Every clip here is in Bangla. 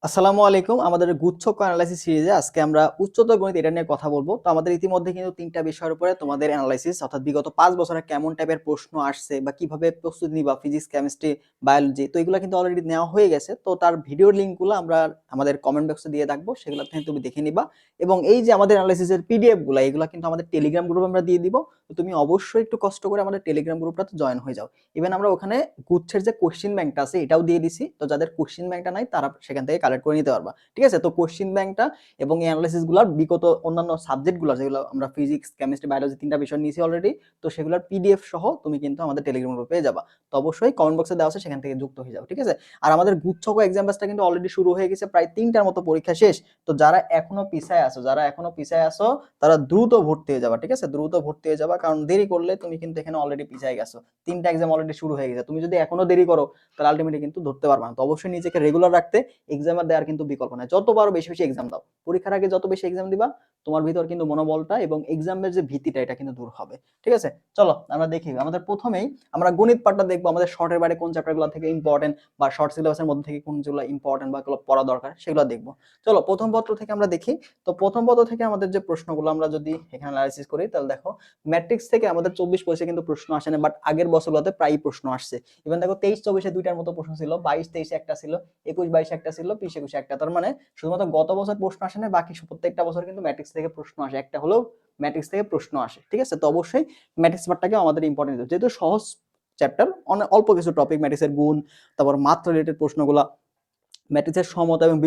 আসসালামু আলাইকুম। আমাদের গুচ্ছক অ্যানালাইসিস সিরিজে আজকে আমরা উচ্চতর গণিত এটা নিয়ে কথা বলবো। তো আমাদের ইতিমধ্যে কিন্তু ৩ টা বিষয়ের উপরে তোমাদের অ্যানালাইসিস অর্থাৎ বিগত ৫ বছরে কেমন টাইপের প্রশ্ন আসছে বা কিভাবে প্রস্তুতি নিবা ফিজিক্স, কেমিস্ট্রি, বায়োলজি, তো এগুলা কিন্তু অলরেডি নেওয়া হয়ে গেছে। তো তার ভিডিওর লিংকগুলো আমরা আমাদের কমেন্ট বক্সে দিয়ে রাখবো। সেগুলো থেকে তুমি দেখে নিবা। এবং এই যে আমাদের অ্যানালাইসিসের পিডিএফ গুলা এগুলা কিন্তু আমাদের টেলিগ্রাম গ্রুপে আমরা দিয়ে দিব। তো তুমি অবশ্যই একটু কষ্ট করে আমাদের টেলিগ্রাম গ্রুপটাতে জয়েন হয়ে যাও। ইভেন আমরা ওখানে গুচ্ছের যে কোশ্চেন ব্যাংকটা আছে এটাও দিয়ে দিছি। তো যাদের কোশ্চেন ব্যাংকটা নাই তারা সেখান থেকে কালেক্ট করে নিতে পারবা। ঠিক আছে? তো কোশ্চেন ব্যাংকটা এবং এই অ্যানালাইসিস গুলার বিগত অন্যান্য সাবজেক্ট গুলো যেগুলো আমরা ফিজিক্স, কেমিস্ট্রি, বায়োলজি ৩ টা বিষয় নিয়েছি অলরেডি। তো সেগুলোর পিডিএফ সহ তুমি কিন্তু আমাদের টেলিগ্রাম গ্রুপে পেয়ে যাবা। তো অবশ্যই কমেন্ট বক্সে দেওয়া আছে সেখান থেকে যুক্ত হয়ে যাও। ঠিক আছে? আর আমাদের গুচ্ছক এক্সাম ব্যাচটা কিন্তু অলরেডি শুরু হয়ে গেছে। প্রায় ৩ টার মতো পরীক্ষা শেষ। তো যারা এখনো পিছায় আছো তারা দ্রুত ভর্তি হয়ে যাবা। ঠিক আছে? দ্রুত ভর্তি হয়ে যাবা। কারণ দেরি করলে তুমি কিন্তু এখানে অলরেডি পিছায় গেছো। ৩ টা এক্সাম অলরেডি শুরু হয়ে গেছে। তুমি যদি এখনো দেরি করো তাহলে আলটিমেটলি কিন্তু ধরতে পারবা না। তো অবশ্যই নিজেকে রেগুলার রাখতে এক্সাম দেওয়ার কিন্তু বিকল্প নাই। যত পারো বেশি বেশি এক্সাম দাও। পরীক্ষার আগে যত বেশি এক্সাম দিবা তোমার ভিতর কিন্তু মনোবলটা এবং এক্সামের যে ভীতিটা এটা কিন্তু দূর হবে। ঠিক আছে? চলো আমরা দেখি। আমাদের প্রথমেই আমরা গণিত পার্টটা দেখবো। আমাদের শর্টের বাইরে কোন চ্যাপ্টারগুলো থেকে ইম্পর্টেন্ট বা শর্ট সিলেবাসের মধ্যে থেকে কোনগুলো ইম্পর্টেন্ট বা এগুলো পড়া দরকার সেগুলো দেখবো। চলো প্রথম পত্র থেকে আমরা দেখি। তো প্রথম পত্র থেকে আমাদের যে প্রশ্নগুলো আমরা যদি এখানে অ্যানালাইসিস করি তাহলে দেখো ম্যাট্রিক্স থেকে আমাদের 24-25 কিন্তু প্রশ্ন আসে না, বাট আগের বছরগুলোতে প্রায়ই প্রশ্ন আসছে। ইভেন দেখো 23-24 দুইটার মতো প্রশ্ন ছিল, 22-23 একটা ছিল, 21-22 একটা ছিল, 20-21 একটা। তার মানে শুধুমাত্র গত বছর প্রশ্ন আসে না, বাকি প্রত্যেকটা বছর কিন্তু ম্যাট্রিক্স থেকে প্রশ্ন আসে, একটা হলেও ম্যাট্রিক্স থেকে প্রশ্ন আসে। ঠিক আছে? তো অবশ্যই ম্যাট্রিক্স পার্টটাকে আমাদের ইম্পর্টেন্ট, যেহেতু সহজ চ্যাপ্টার, অনেক অল্প কিছু টপিক, ম্যাট্রিক্সের গুণ, তারপর মাত্রা রিলেটেড প্রশ্নগুলা, ম্যাট্রিক্সের সমতা এবং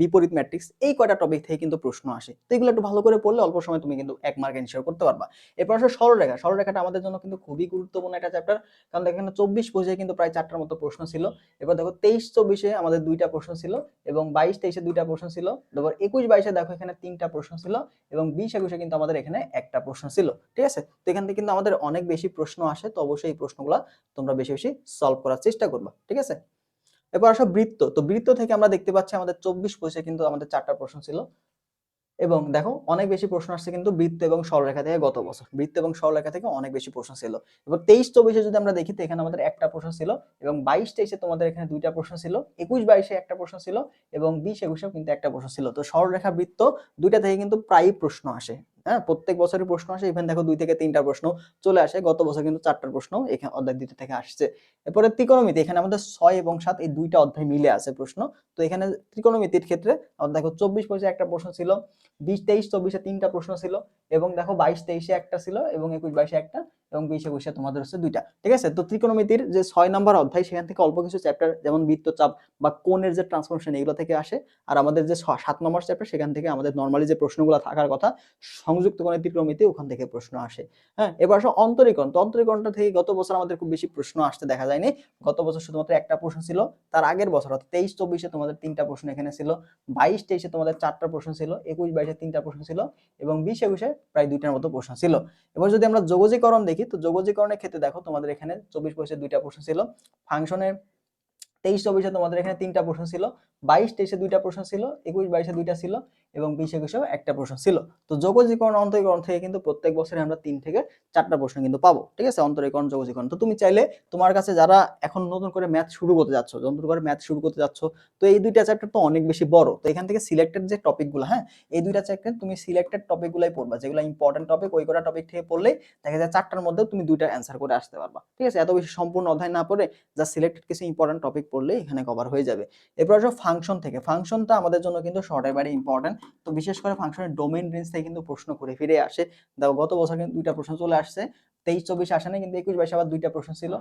বিপরীত ম্যাট্রিক্স, এই কয়টা টপিক থেকে কিন্তু প্রশ্ন আসে। তো এগুলো একটু ভালো করে পড়লে অল্প সময় তুমি কিন্তু 1 মার্ক এনশিওর করতে পারবা। এরপর আসলে সরলরেখা। সরলরেখাটা আমাদের জন্য কিন্তু খুবই গুরুত্বপূর্ণ একটা চ্যাপ্টার। কারণ দেখো এখানে 24-25 কিন্তু প্রায় 4টার মতো প্রশ্ন ছিল। এবার দেখো 23-24 আমাদের 2টা প্রশ্ন ছিল এবং 22-23 2টা প্রশ্ন ছিল। তারপর 21-22 দেখো এখানে 3টা প্রশ্ন ছিল এবং 20-21 কিন্তু আমাদের এখানে একটা প্রশ্ন ছিল। ঠিক আছে? তো এখান থেকে কিন্তু আমাদের অনেক বেশি প্রশ্ন আসে। তো অবশ্যই এই প্রশ্নগুলো তোমরা বেশি বেশি সলভ করার চেষ্টা করবা। ঠিক আছে? এরপর আসো বৃত্ত। তো বৃত্ত থেকে আমরা দেখতে পাচ্ছি আমাদের 24-25 কিন্তু আমাদের 4টা প্রশ্ন ছিল। এবং দেখো অনেক বেশি প্রশ্ন আসছে কিন্তু বৃত্ত এবং সরলরেখা থেকে গত বছর। বৃত্ত এবং সরলরেখা থেকে অনেক বেশি প্রশ্ন ছিল। এবার 23-24 যদি আমরা দেখি তো এখানে আমাদের একটা প্রশ্ন ছিল এবং 22-23 তোমাদের এখানে 2টা প্রশ্ন ছিল, 21-22 একটা প্রশ্ন ছিল এবং 20-21 কিন্তু একটা প্রশ্ন ছিল। তো সরলরেখা, বৃত্ত 2টা থেকে কিন্তু প্রায়ই প্রশ্ন আসে। হ্যাঁ, প্রত্যেক বছরই প্রশ্ন আসে। ইভেন দেখো 2 থেকে 3টা প্রশ্ন চলে আসে। গত বছর কিন্তু 4টা প্রশ্ন এখানে অধ্যায় 2 থেকে আসছে। এরপরে ত্রিকোণমিতি, এখানে আমাদের 6 এবং 7 এই 2টা অধ্যায় মিলে আছে প্রশ্ন। তো এখানে ত্রিকোণমিতির ক্ষেত্রে আমাদের দেখো 24-25 একটা প্রশ্ন ছিল, 20-23-24 3টা প্রশ্ন ছিল এবং দেখো 22-23 একটা ছিল এবং 21-22 একটা এবং 20-21 তোমাদের হচ্ছে 2টা। ঠিক আছে? তো ত্রিকোণমিতির যে 6 নম্বর অধ্যায় সেখান থেকে অল্প কিছু চ্যাপ্টার যেমন বৃত্তচাপ বা কোণের যে ট্রান্সফরমেশন এগুলো থেকে আসে। আর আমাদের যে 7 নম্বর চ্যাপ্টার সেখান থেকে আমাদের নরমালি যে প্রশ্নগুলো থাকার কথা সংযুক্ত কোণের ত্রিকোণমিতি ওখান থেকে প্রশ্ন আসে। হ্যাঁ, এবার আসো অন্তরীকরণ। তো অন্তরীকরণটা থেকে গত বছর আমাদের খুব বেশি প্রশ্ন আসতে দেখা যায়নি। গত বছর শুধুমাত্র একটা প্রশ্ন ছিল। তার আগের বছর অর্থাৎ 23-24 তোমাদের 3টা প্রশ্ন এখানে ছিল, 22-23 তোমাদের 4টা প্রশ্ন ছিল, 21-22 3টা প্রশ্ন ছিল এবং 20-21 প্রায় 2টার মতো প্রশ্ন ছিল। এবার যদি আমরা যোগজীকরণ দেখি তো যোগজীকরণের ক্ষেত্রে দেখো তোমাদের এখানে 24-25 2টা প্রশ্ন ছিল, ফাংশনের 23-24 তোমাদের এখানে 3টা প্রশ্ন ছিল, 22-23 2টা প্রশ্ন ছিল, 21-22 2টা ছিল এবং 20-21 একটা প্রশ্ন ছিল। তো যোগজীকরণ অন্তরীকরণ থেকে কিন্তু প্রত্যেক বছরে আমরা 3 থেকে 4টা প্রশ্ন কিন্তু পাবো। ঠিক আছে? অন্তরীকরণ, যোগজীকরণ। তো তুমি চাইলে তোমার কাছে যারা এখন নতুন করে ম্যাথ শুরু করতে যাচ্ছ, তো এই 2টা চ্যাপ্টার তো অনেক বেশি বড়। তো এখান থেকে সিলেক্টেড যে টপিকগুলো, হ্যাঁ, এই 2টা চ্যাপ্টার তুমি সিলেক্টেড টপিকগুলাই পড়বা, যেগুলো ইম্পর্টেন্ট টপিক ওই কটা টপিক থেকে পড়লেই দেখা যায় 4টার মধ্যে তুমি 2টার অ্যান্সার করে আসতে পারবা। ঠিক আছে? এত বেশি সম্পূর্ণ অধ্যায় না পড়ে জাস্ট সিলেক্টেড কিছু ইম্পর্টেন্ট টপিক পড়লে এখানে কভার হয়ে যাবে। এরপর আসো ফাংশন থেকে। ফাংশনটা আমাদের জন্য কিন্তু শর্টের বাইরে ইম্পর্টেন্ট। তো বিশেষ করে ফাংশনের ডোমেইন রেঞ্জ থেকে কিন্তু প্রশ্ন ঘুরে ফিরে আসে। দেখো গত বছর কিন্তু 2টা প্রশ্ন চলে আসছে, 23-24 আসে না, কিন্তু 21-22 আবার 2টা প্রশ্ন ছিল,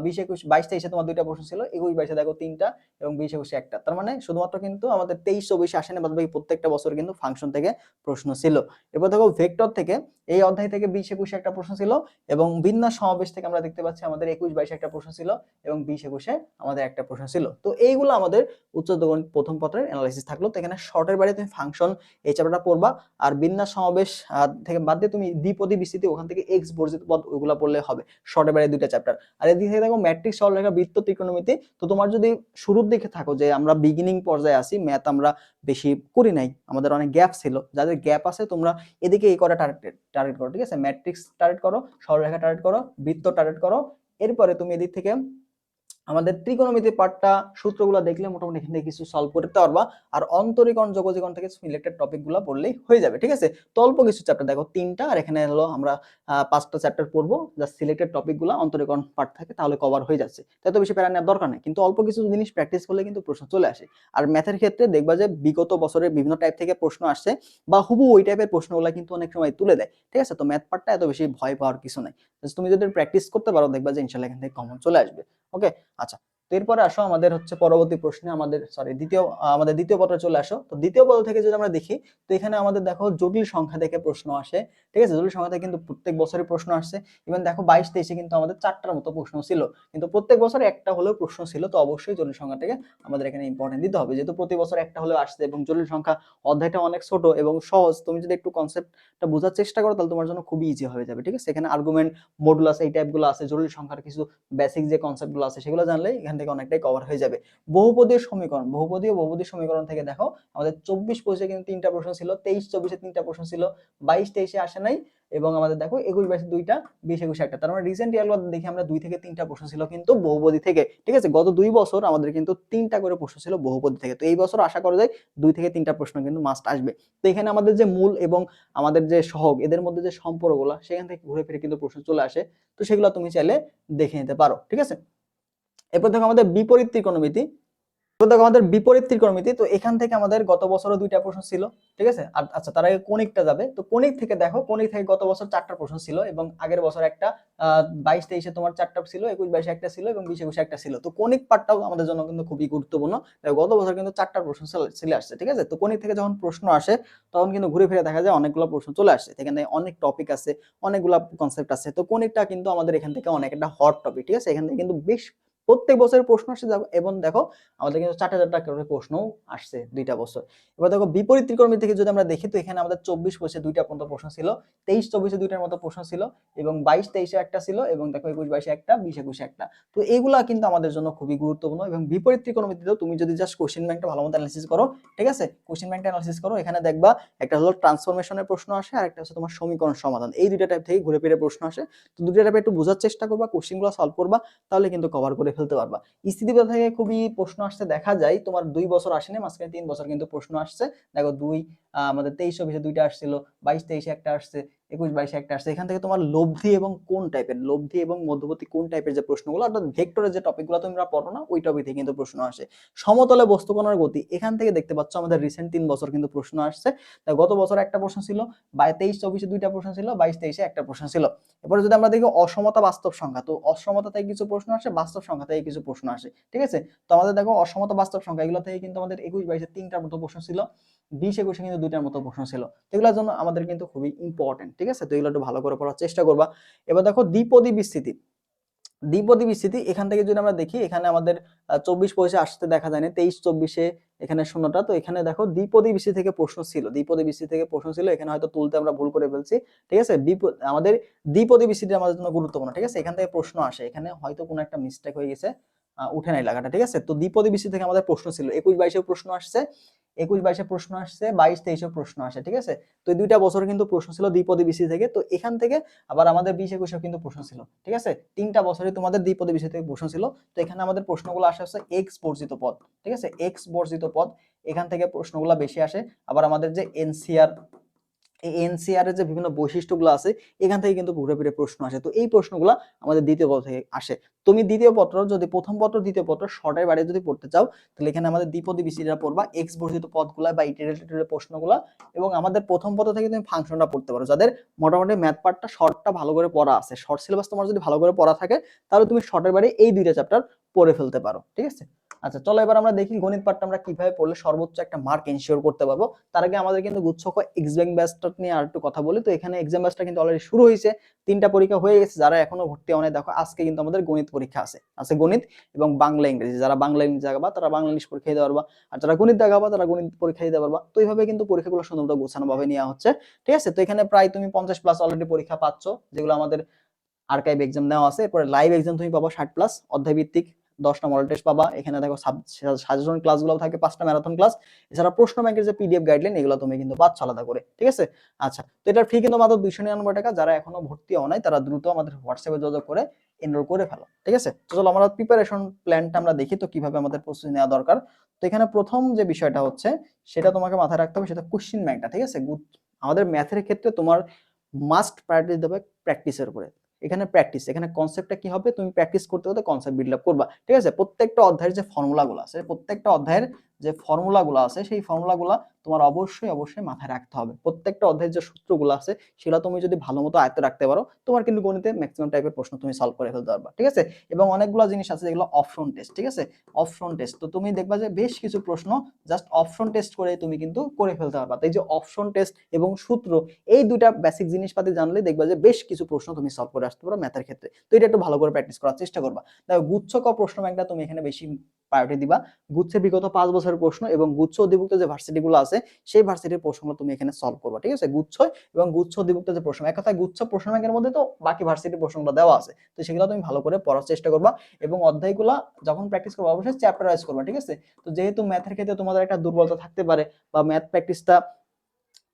20-21 22-23 তোমার 2টা প্রশ্ন ছিল, 21-22 দেখো 3টা এবং 20-21 একটা। তার মানে শুধুমাত্র কিন্তু আমাদের 23-24 আসে না, বাদবাকি প্রত্যেকটা বছর কিন্তু ফাংশন থেকে প্রশ্ন ছিল। এরপর দেখো ভেক্টর থেকে এই অধ্যায় থেকে 20-21 একটা প্রশ্ন ছিল এবং বিন্যাস সমাবেশ থেকে আমরা দেখতে পাচ্ছি আমাদের 21-22 একটা প্রশ্ন ছিল এবং 20-21 আমাদের একটা প্রশ্ন ছিল। তো এইগুলো আমাদের উচ্চতর গণিত প্রথম পত্রের অ্যানালাইসিস থাকলো। তো এখানে শর্টের বাইরে তুমি ফাংশন এই চ্যাপ্টারটা পড়বা আর বিন্যাস সমাবেশ থেকে বাদ দিয়ে তুমি দ্বিপদী বিস্তৃতি ওখান থেকে এক্স বর্জিত পদ ওইগুলো পড়লে হবে। শর্টের বাইরে 2টা চ্যাপ্টার। আর এদিকে থেকে দেখো ম্যাট্রিক্স, সরলরেখা, বৃত্ত, ত্রিকোণমিতি। তো তোমার যদি শুরুর দিকে থাকো যে আমরা বিগিনিং পর্যায়ে আছি, ম্যাথ আমরা বেশি করি নাই, আমাদের অনেক গ্যাপ ছিল, যাদের গ্যাপ আছে তোমরা এদিকে এই কটা টার্গেট করো। ঠিক আছে? ম্যাট্রিক্স টার্গেট করো, সরলরেখা টার্গেট করো, বৃত্ত টার্গেট করো। এরপরে তুমি এদিক থেকে আমাদের ত্রিকোণমিতি পার্টটা সূত্রগুলো দেখলে মোটামুটি এখান থেকে কিছু সলভ করতে পারবা। আর অন্তরীকরণ যোগজীকরণ থেকে সিলেক্টেড টপিকগুলো পড়লেই হয়ে যাবে, ঠিক আছে? তো অল্প কিছু চ্যাপ্টার দেখো 3টা, আর এখানে হলো আমরা 5টা চ্যাপ্টার পড়বো, জাস্ট সিলেক্টেড টপিকগুলো অন্তরীকরণ পার্ট থাকে তাহলে কভার হয়ে যাচ্ছে। তাই তো বেশি প্যারা নেওয়ার দরকার নেই, কিন্তু অল্প কিছু জিনিস প্র্যাকটিস করলে কিন্তু প্রশ্ন চলে আসে। আর ম্যাথের ক্ষেত্রে দেখবা যে বিগত বছরের বিভিন্ন টাইপ থেকে প্রশ্ন আসছে, বা হুবহু ওই টাইপের প্রশ্নগুলো কিন্তু অনেক সময় তুলে দেয়, ঠিক আছে? তো ম্যাথ পার্টটা এত বেশি ভয় পাওয়ার কিছু নাই, তুমি যদি প্র্যাকটিস করতে পারো দেখবা যে ইনশাল্লাহ এখান থেকে কমন চলে আসবে। ওকে, আচ্ছা। তো এরপরে আসো আমাদের হচ্ছে পরবর্তী প্রশ্নে, আমাদের আমাদের দ্বিতীয় পত্রে চলে আসো। তো দ্বিতীয় পত্র থেকে যদি আমরা দেখি, তো এখানে আমাদের দেখো জটিল সংখ্যা থেকে প্রশ্ন আসে, ঠিক আছে? জটিল সংখ্যা থেকে কিন্তু প্রত্যেক বছরই প্রশ্ন আসছে। ইভেন দেখো 22-23 কিন্তু আমাদের 4টার মতো প্রশ্ন ছিল, কিন্তু প্রত্যেক বছর একটা হলেও প্রশ্ন ছিল। তো অবশ্যই জটিল সংখ্যা থেকে আমাদের এখানে ইম্পর্টেন্ট দিতে হবে, যেহেতু প্রতি বছর একটা হলেও আসছে এবং জটিল সংখ্যা অধ্যায়টা অনেক ছোট এবং সহজ। তুমি যদি একটু কনসেপ্টটা বোঝার চেষ্টা করো তাহলে তোমার জন্য খুবই ইজি হয়ে যাবে, ঠিক আছে? এখানে আর্গুমেন্ট, মডুলাস এই টাইপগুলো আছে, জটিল সংখ্যার কিছু বেসিক যে কনসেপ্টগুলো আছে সেগুলো জানলে এখান থেকে অনেকটাই কভার হয়ে যাবে। বহুপদীয় সমীকরণ, বহুপদীয় সমীকরণ থেকে দেখো আমাদের 24-25 কিন্তু 3টা প্রশ্ন ছিল, 23-24 3টা প্রশ্ন ছিল, 22-23 আসে নাই, এবং আমাদের দেখো 21-22 2টা, 20-21 একটা। তার মানে রিসেন্ট ইয়ারগুলো দেখি আমরা 2 থেকে 3টা প্রশ্ন ছিল কিন্তু বহুপদী থেকে, ঠিক আছে? গত 2 বছর আমাদের কিন্তু 3টা করে প্রশ্ন ছিল বহুপদী থেকে। তো এই বছর আশা করা যায় 2 থেকে 3টা প্রশ্ন কিন্তু মাস্ট আসবে। তো এখানে আমাদের যে মূল এবং আমাদের যে সহগ এদের মধ্যে যে সম্পর্কগুলো সেখান থেকে ঘুরে ফিরে কিন্তু প্রশ্ন চলে আসে। তো সেগুলো তুমি চাইলে দেখে নিতে পারো, ঠিক আছে? এরপর দেখো আমাদের বিপরীত ত্রিকোণমিতি। তো দেখো আমাদের বিপরীত ত্রিকোণমিতি, তো এখান থেকে আমাদের গত বছরও 2টা প্রশ্ন ছিল, ঠিক আছে? আর আচ্ছা, তার আগে কনিকটা যাবে। তো কনিক থেকে দেখো, কনিক থেকে গত বছর 4টা প্রশ্ন ছিল এবং আগের বছর একটা, 22-23-এ তোমার 4টা ছিল, 21-22-এ একটা ছিল এবং 20-21-এ একটা ছিল। তো কনিক পার্টটাও আমাদের জন্য কিন্তু খুবই গুরুত্বপূর্ণ। গত বছর কিন্তু 4টা প্রশ্ন চলে আসছে, ঠিক আছে? তো কনিক থেকে যখন প্রশ্ন আসে তখন কিন্তু ঘুরে ফিরে দেখা যায় অনেকগুলো প্রশ্ন চলে আসছে, এখানে অনেক টপিক আছে, অনেকগুলা কনসেপ্ট আছে। তো কনিকটা কিন্তু আমাদের এখান থেকে অনেক একটা হট টপিক, ঠিক আছে? এখান থেকে কিন্তু বেশ প্রত্যেক বছরের প্রশ্ন আসে এবং দেখো আমাদের কিন্তু 4টা করে প্রশ্ন আসছে 2টা বছর। এবার দেখো বিপরীত ত্রিকোণমিতি থেকে যদি আমরা দেখি, তো এখানে আমাদের 24-25-এ 2টা পর্যন্ত প্রশ্ন ছিল, 23-24-এ 2টার মতো প্রশ্ন ছিল, এবং 22-23-এ একটা ছিল, এবং দেখো 21-22-এ একটা, 20-21-এ একটা। তো এইগুলা কিন্তু আমাদের জন্য খুবই গুরুত্বপূর্ণ। এবং বিপরীত ত্রিকোণমিতিতেও তুমি যদি জাস্ট কোশ্চেন ব্যাংকটা ভালো মতো অ্যানালাইসিস করো, ঠিক আছে? কোশ্চেন ব্যাংকটা অ্যানালাইসিস করো, এখানে দেখবা একটা হলো ট্রান্সফরমেশনের প্রশ্ন আসে, আর একটা হচ্ছে তোমার সমীকরণ সমাধান। এই 2টা টাইপ থেকে ঘুরে ফিরে প্রশ্ন আসে। তো 2টা টাইপে একটু বোঝার চেষ্টা করবা, কোশ্চেনগুলো সলভ করবা, তাহলে কিন্তু কভার করে ফেলতে পারবা। স্থিতিবিদ্যা থেকে খুবই প্রশ্ন আসছে দেখা যায়, তোমার 2 বছর আসেনি, মাঝখানে 3 বছর কিন্তু প্রশ্ন আসছে। দেখো আমাদের 23-24-এ 2টা আসছিল, 22-23-এ একটা আসছে, 21-22-এ একটা আসছে। এখান থেকে তোমার লব্ধি এবং কোণ টাইপের, লব্ধি এবং মধ্যবর্তী কোণ টাইপের যে প্রশ্নগুলো, অর্থাৎ ভেক্টরের যে টপিকগুলো তোমরা পড়ো না, ওই টপিক থেকে কিন্তু প্রশ্ন আসে। সমতলে বস্তুকণার গতি, এখান থেকে দেখতে পাচ্ছ আমাদের রিসেন্ট 3 বছর কিন্তু প্রশ্ন আসছে। গত বছর একটা প্রশ্ন ছিল, 23-24-এ 2টা প্রশ্ন ছিল, 22-23-এ একটা প্রশ্ন ছিল। এরপরে যদি আমরা দেখি অসমতা বাস্তব সংখ্যা, তো অসমতা থেকে কিছু প্রশ্ন আসে, বাস্তব সংখ্যা থেকে কিছু প্রশ্ন আসে, ঠিক আছে? তো আমাদের দেখো অসমতা বাস্তব সংখ্যা এগুলো থেকে কিন্তু আমাদের 21-22-এ 3টার মতো প্রশ্ন ছিল, 20-21-এ কিন্তু 2টার মতো প্রশ্ন ছিল। এগুলোর জন্য আমাদের কিন্তু খুবই ইম্পর্টেন্ট, ঠিক আছে? তো এগুলো একটু ভালো করে পড়ার চেষ্টা করবা। এবার দেখো দ্বিপদী বিস্তৃতি। দ্বিপদী বিস্তৃতি এখান থেকে যদি আমরা দেখি, এখানে আমাদের 24-25-এ আসতে দেখা যায়নি, 23-24-এ এখানে 0টা। তো এখানে দেখো দ্বিপদী বিস্তৃতি থেকে প্রশ্ন ছিল, দ্বিপদী বিস্তৃতি থেকে প্রশ্ন ছিল, এখানে হয়তো তুলতে আমরা ভুল করে ফেলছি, ঠিক আছে? আমাদের দ্বিপদী বিস্তৃতি আমাদের জন্য গুরুত্বপূর্ণ, ঠিক আছে? এখান থেকে প্রশ্ন আসে, এখানে হয়তো কোনো একটা মিস্টেক হয়ে গেছে, উঠে নাই লাগাটা, ঠিক আছে? তো দ্বিপদী বিস্তৃতি থেকে আমাদের প্রশ্ন ছিল, 21-22-এও প্রশ্ন আসছে, 21-22-এ প্রশ্ন আসছে, 22-23-এও প্রশ্ন আসে, ঠিক আছে? তো এই 2টা বছর কিন্তু প্রশ্ন ছিল দ্বিপদী বিস্তৃতি থেকে। তো এখান থেকে আবার আমাদের 20-21-এও কিন্তু প্রশ্ন ছিল, ঠিক আছে? 3টা বছরে তোমাদের দ্বিপদী বিস্তৃতি থেকে প্রশ্ন ছিল। তো এখানে আমাদের প্রশ্নগুলো আসে হচ্ছে এক্স বর্জিত পদ, ঠিক আছে? এক্স বর্জিত পদ, এখান থেকে প্রশ্নগুলো বেশি আসে। আবার আমাদের যে এনসিআর, এই এনসিআর এর যে বিভিন্ন বৈশিষ্ট্যগুলো আছে এখান থেকে কিন্তু ঘুরে ফিরে প্রশ্ন আসে। তো এই প্রশ্নগুলো আমাদের দ্বিতীয় পত্র থেকে আসে। তুমি দ্বিতীয় পত্র যদি প্রথম পত্র দ্বিতীয় পত্র শর্টের বাইরে যদি পড়তে চাও, তাহলে এখানে আমাদের দ্বিপদী বিস্তৃতিটা পড়বা, এক্স বর্ধিত পদগুলা বা ইটারেটিভ প্রশ্নগুলা, এবং আমাদের প্রথম পত্র থেকে তুমি ফাংশনটা পড়তে পারো। যাদের মোটামুটি ম্যাথ পার্টটা শর্টটা ভালো করে পড়া আছে, শর্ট সিলেবাস তোমার যদি ভালো করে পড়া থাকে, তাহলে তুমি শর্টের বাইরে এই 2টা চ্যাপ্টার পড়ে ফেলতে পারো, ঠিক আছে? আচ্ছা, চলো এবার আমরা দেখি গণিত পার্টটা আমরা কিভাবে পড়লে সর্বোচ্চ একটা মার্ক এনশিওর করতে পারবো। তার আগে আমাদের কিন্তু গুচ্ছক এক্সাম ব্যাচটা নিয়ে আর একটু কথা বলি। তো এখানে এক্সাম ব্যাচটা কিন্তু অলরেডি শুরু হয়েছে, 3টা পরীক্ষা হয়ে গেছে। যারা এখনো ভর্তি হয় নাই, দেখো আজকে কিন্তু আমাদের গণিত পরীক্ষা আছে গণিত এবং বাংলা ইংরেজি। যারা বাংলা ইংরেজি দেখাবা তারা বাংলা ইংলিশ পরীক্ষা দিতে পারবা, আর যারা গণিত দেখাবা তারা গণিত পরীক্ষা দিতে পারবা। তো এইভাবে কিন্তু পরীক্ষাগুলো সুন্দরভাবে গোছানো ভাবে নেওয়া হচ্ছে, ঠিক আছে? তো এখানে প্রায় তুমি 50+ অলরেডি পরীক্ষা পাচ্ছ, যেগুলো আমাদের আর্কাইভ এক্সাম নেওয়া আছে। এরপরে লাইভ এক্সাম তুমি পাবা 60+, অধ্যায় ভিত্তিক 10টা মডেল টেস্ট পাবা, এখানে দেখো সাজেশন ক্লাসগুলো থাকে 5টা ম্যারাথন ক্লাস, এছাড়া প্রশ্ন ব্যাংকের যে পিডিএফ গাইডলাইন এগুলো তুমি কিন্তু পাচ্ছ আলাদা করে, ঠিক আছে। আচ্ছা, তো এটার ফি কিন্তু মাত্র 299 টাকা। যারা এখনো ভর্তি হও নাই তারা দ্রুত আমাদের হোয়াটসঅ্যাপে যোগাযোগ করে এনরোল করে ফেলো, ঠিক আছে। তো চলো আমরা প্রিপারেশন প্ল্যানটা আমরা দেখি তো কিভাবে আমাদের প্রস্তুতি নেওয়া দরকার। তো এখানে প্রথম যে বিষয়টা হচ্ছে সেটা তোমাকে মাথায় রাখতে হবে, সেটা কোশ্চেন ব্যাংকটা, ঠিক আছে। আমাদের ম্যাথের ক্ষেত্রে তোমার মাস্ট প্রায়োরিটি দেবে প্র্যাকটিসের উপরে। এখানে প্র্যাকটিস, এখানে কনসেপ্টটা কি হবে, তুমি প্র্যাকটিস করতে করতে কনসেপ্ট বিল্ড আপ করবা, ঠিক আছে। প্রত্যেকটা অধ্যায়ের যে ফর্মুলাগুলো আছে, প্রত্যেকটা অধ্যায়ের যে ফর্মুলাগুলো আছে সেই ফর্মুলাগুলো তোমার অবশ্যই অবশ্যই মাথায় রাখতে হবে। প্রত্যেকটা অধ্যায়ের যে সূত্রগুলো আছে সেগুলো তুমি যদি ভালো মতো আয়ত্তে রাখতে পারো, তোমার কিন্তু গণিতে ম্যাক্সিমাম টাইপের প্রশ্ন তুমি সলভ করে ফেলতে পারবা, ঠিক আছে। এবং অনেকগুলো জিনিস আছে যেগুলো অপশন টেস্ট, ঠিক আছে। অপশন টেস্ট তো তুমি দেখবা যে বেশ কিছু প্রশ্ন জাস্ট অপশন টেস্ট করে তুমি কিন্তু করে ফেলতে পারবা। তাই যে অপশন টেস্ট এবং সূত্র, এই দুইটা বেসিক জিনিসপাতি জানলে দেখবা যে বেশ কিছু প্রশ্ন তুমি সলভ করে আসতে পারো ম্যাথের ক্ষেত্রে। তো এটা একটু ভালো করে প্র্যাকটিস করার চেষ্টা করবা। দেখো গুচ্ছ ক প্রশ্ন ব্যাংকটা তুমি এখানে বেশি প্রায়োরিটি দিবা। গুচ্ছে বিগত 5 বছরের প্রশ্ন এবং গুচ্ছ অধিভুক্ত যে ভার্সিটিগুলো আছে সেই ভার্সিটির প্রশ্নগুলো তুমি এখানে সলভ করবা, ঠিক আছে। গুচ্ছ এবং গুচ্ছ অধিভুক্ত যে প্রশ্ন, এক কথায় গুচ্ছ প্রশ্ন ব্যাংকের মধ্যে তো বাকি ভার্সিটির প্রশ্নগুলো দেওয়া আছে, তো সেগুলো তুমি ভালো করে পড়ার চেষ্টা করবা। এবং অধ্যায়গুলো যখন প্র্যাকটিস করবা অবশ্যই চ্যাপ্টার ওয়াইজ করবা, ঠিক আছে। তো যেহেতু ম্যাথের ক্ষেত্রে তোমাদের একটা দুর্বলতা থাকতে পারে বা ম্যাথ প্র্যাকটিসটা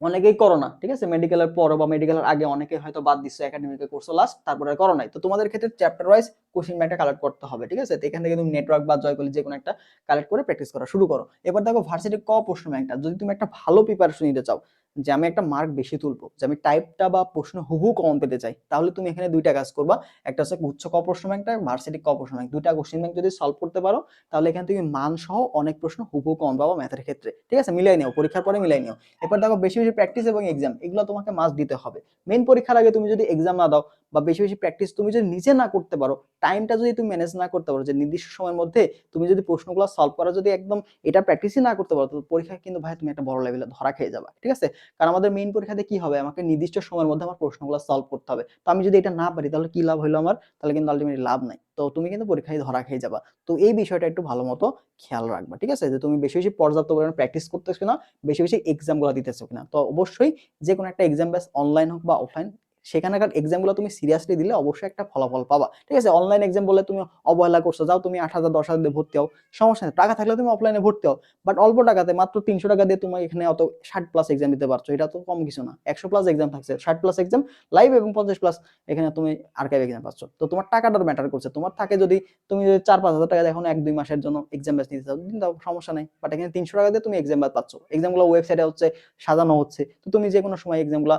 অনেকেই করো না, ঠিক আছে। মেডিকেলের পর বা মেডিকেলের আগে অনেকে হয়তো বাদ দিচ্ছে, একাডেমিকে করছো লাস্ট, তারপরে করো নাই। তো তোমাদের ক্ষেত্রে চ্যাপ্টার ওয়াইজ কোশ্চেন ব্যাংকটা কালেক্ট করতে হবে, ঠিক আছে। তো এখান থেকে তুমি নেটওয়ার্ক বা জয়কলি যে কোনো একটা কালেক্ট করে প্র্যাকটিস করা শুরু করো। এবার দেখো ভার্সিটি ক প্রশ্ন ব্যাংকটা, যদি তুমি একটা ভালো প্রিপারেশন নিতে চাও, যে আমি একটা মার্ক বেশি তুলবো, যে আমি টাইপটা বা প্রশ্ন হুবহু কমন পেতে চাই, তাহলে তুমি এখানে দুইটা কাজ করবা। একটা হচ্ছে গুচ্ছ ক প্রশ্ন ব্যাংকটা, ভার্সিটি ক প্রশ্ন ব্যাংক, দুইটা কোশ্চেন ব্যাংক যদি সলভ করতে পারো তাহলে এখানে তুমি মান সহ অনেক প্রশ্ন হুবহু কমন পাবো ম্যাথের ক্ষেত্রে, ঠিক আছে। মিলাই নিও, পরীক্ষার পরে মিলাই নিও। এরপর দেখো বেশি বেশি প্র্যাকটিস এবং এক্সাম, এগুলো তোমাকে মাস্ট দিতে হবে। মেইন পরীক্ষার আগে তুমি যদি এক্সাম না দাও বা বেশি বেশি প্র্যাকটিস তুমি যদি নিজে না করতে পারো, টাইমটা যদি তুমি ম্যানেজ না করতে পারো, যে নির্দিষ্ট সময়ের মধ্যে তুমি যদি প্রশ্নগুলো সলভ করা যদি একদম এটা প্র্যাকটিসই না করতে পারো, তো পরীক্ষায় কিন্তু ভাই তুমি একটা বড় লেভেলে ধরা খেয়ে যাবে, ঠিক আছে। কারণ আমাদের মেইন পরীক্ষাতে কি হবে, আমাকে নির্দিষ্ট সময়ের মধ্যে আমার প্রশ্নগুলো সলভ করতে হবে। তো আমি যদি এটা না পারি তাহলে কি লাভ হলো আমার, তাহলে কিন্তু আলটিমেটলি লাভ নাই। তো তুমি কিন্তু পরীক্ষায় ধরা খেয়ে যাবা। তো এই বিষয়টা একটু ভালো মতো খেয়াল রাখবা, ঠিক আছে, যে তুমি বেশি বেশি পর্যাপ্ত পরিমাণে প্র্যাকটিস করতেছো না, বেশি বেশি এক্সাম গুলো দিতেছো কিনা। তো অবশ্যই যে কোনো একটা এক্সাম ব্যাস অনলাইন হোক বা অফলাইন, সেখানকার এক্সাম গুলো তুমি সিরিয়াসলি দিলে অবশ্যই একটা ফলাফল পাবা, ঠিক আছে। অনলাইন এক্সাম বলে তুমি অবহেলা করছো, যাও তুমি 8,000 10,000 দিয়ে ভর্তি হও, সমস্যা নেই, টাকা থাকলে তুমি অফলাইনে ভর্তি হও। বাট অল্প টাকাতে মাত্র 300 টাকা দিয়ে তুমি এখানে অত 60 প্লাস এক্সাম দিতে পারছো, এটা তো কম কিছু না। 100 প্লাস এক্সাম থাকছে, 60 প্লাস এক্সাম লাইভ এবং 50 প্লাস এখানে তুমি আর্কাইভ এক্সাম পাচ্ছ। তো তোমার টাকাটার ম্যাটার করছে, তোমার থাকে যদি তুমি যদি 4-5 হাজার টাকা এখন 1-2 মাসের জন্য এক্সাম ব্যাচ নিতে চাও, দিন দাও, সমস্যা নেই। বাট এখানে 300 টাকা দিয়ে তুমি এক্সাম ব্যাচ পাচ্ছ, এক্সামগুলো ওয়েবসাইটে হচ্ছে, সাজানো হচ্ছে। তো তুমি যে কোনো সময় এক্সামগুলো,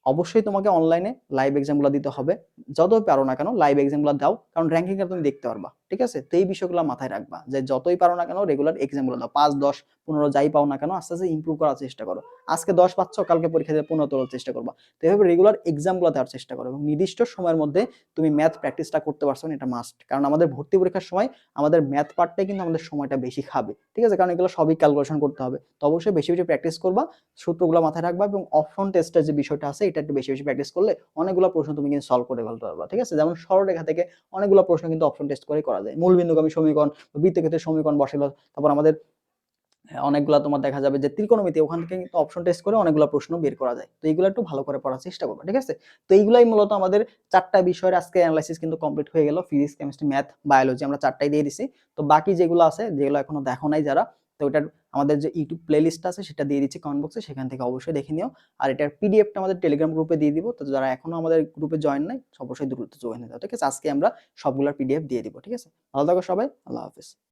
অবশ্যই তোমাকে অনলাইনে লাইভ এক্সামগুলো দিতে হবে। যতই পারো না কেন লাইভ এক্সামগুলো দাও, কারণ র্যাঙ্কিংটা তুমি দেখতে পারবা, ঠিক আছে। তো এই বিষয়গুলো মাথায় রাখবা, যে যতই পারো না কেন রেগুলার এক্সামগুলো দাও, 5 10 15 যাই পাও না কেন আস্তে আস্তে ইমপ্রুভ করার চেষ্টা করো। আজকে 10 পাচ্ছ, কালকে পরীক্ষা দিয়ে 15 তোলার চেষ্টা করবা। তো এভাবে রেগুলার এক্সামগুলো দেওয়ার চেষ্টা করো এবং নির্দিষ্ট সময়ের মধ্যে তুমি ম্যাথ প্র্যাকটিসটা করতে পারছো না, এটা মাস্ট। কারণ আমাদের ভর্তি পরীক্ষার সময় আমাদের ম্যাথ পার্টটাই কিন্তু আমাদের সময়টা বেশি খাবে, ঠিক আছে। কারণ এগুলো সবই ক্যালকুলেশন করতে হবে। তো অবশ্যই বেশি বেশি প্র্যাকটিস করবা, সূত্রগুলো মাথায় রাখবা এবং অপশন টেস্টের যে বিষয়টা আছে এটা একটু বেশি বেশি প্র্যাকটিস করলে অনেকগুলো প্রশ্ন তুমি কিন্তু সলভ করে ফেলতে পারবা, ঠিক আছে। যেমন সরলরেখা থেকে অনেকগুলো প্রশ্ন কিন্তু অপশন টেস্ট করে করা যায়। মূলবিন্দুগামী সমীকরণ, বৃত্তক্ষেত্রের সমীকরণ বসাইলো, তারপর আমাদের অনেকগুলা তোমার দেখা যাবে যে ত্রিকোণমিতি, ওখান থেকে কিন্তু অপশন টেস্ট করে অনেকগুলো প্রশ্ন বের করা যায়। তো এইগুলো একটু ভালো করে পড়ার চেষ্টা করবা, ঠিক আছে। তো এইগুলাই মূলত আমাদের 4টা বিষয়ের আজকে অ্যানালাইসিস কিন্তু কমপ্লিট হয়ে গেল। ফিজিক্স, কেমিস্ট্রি, ম্যাথ, বায়োলজি আমরা 4টাই দিয়ে দিছি। তো বাকি যেগুলো আছে, যেগুলো এখনো দেখো নাই যারা, তো ওটার আমাদের যে ইউটিউব প্লেলিস্ট আছে সেটা দিয়ে দিচ্ছি কমেন্ট বক্সে, সেখান থেকে অবশ্যই দেখে নিও। আর এটার পিডিএফটা আমাদের টেলিগ্রাম গ্রুপে দিয়ে দিব। তো যারা এখনো আমাদের গ্রুপে জয়েন নাই অবশ্যই দ্রুত জয়েন হয়ে যাও, ঠিক আছে। আজকে আমরা সবগুলোর পিডিএফ দিয়ে দিব, ঠিক আছে। ভালো থাকো সবাই, আল্লাহ হাফেজ।